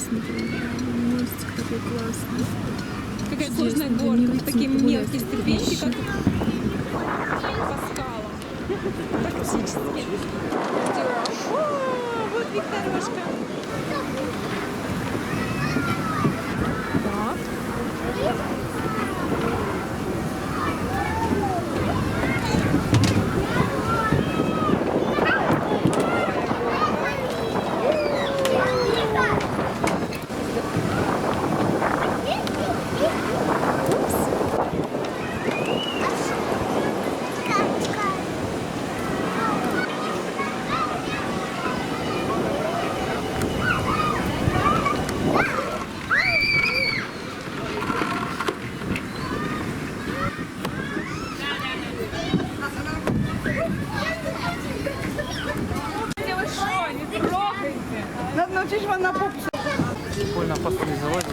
классный. Мостик такой классный. Какая сложная горка. Такие мелкие ступеньки, как по скалам. Практически. О, вот Викторошка. Так. Надо научить вам на попу. Прикольно пасту не залазит.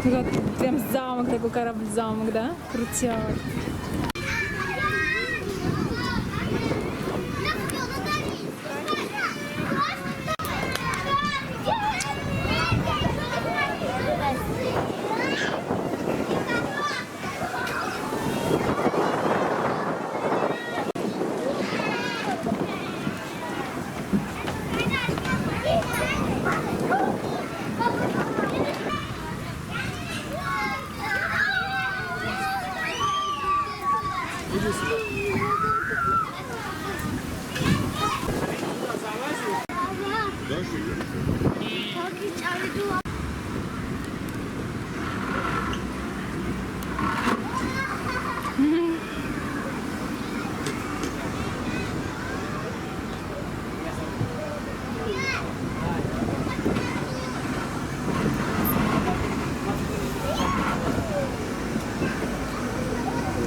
Вот прям замок, такой корабль-замок, да? Крутяк.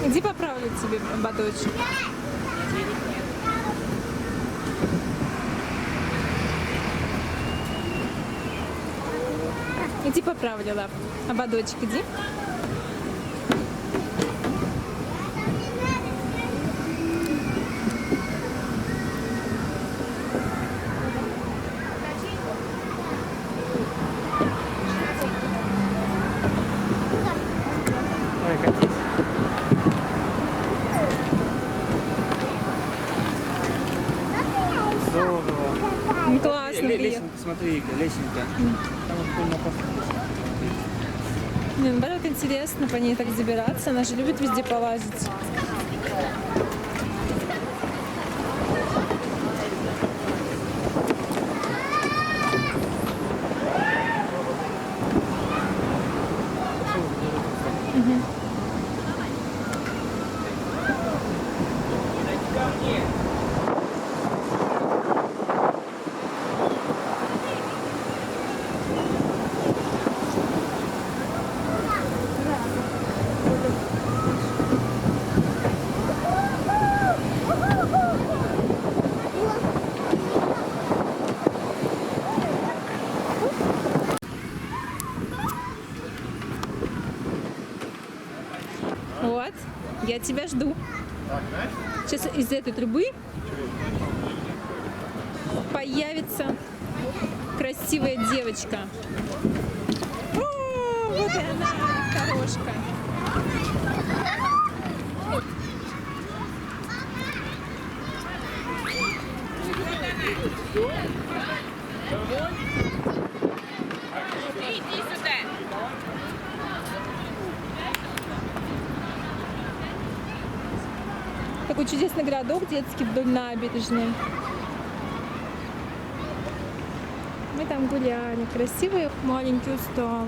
Иди поправлю тебе ободочек. Иди поправлю, лап. Ободочек иди. Ой, катись. Здорово. Ну, классно, приехал. Лесенка, смотри, лесенка. Там вот прикольно пасту. Мне наоборот интересно по ней так забираться. Она же любит везде полазить. Вот, я тебя жду. Сейчас из этой трубы появится красивая девочка. О, вот и она, Викторошка. Такой чудесный городок детский вдоль набережной. Мы там гуляли. Красивый маленький устав.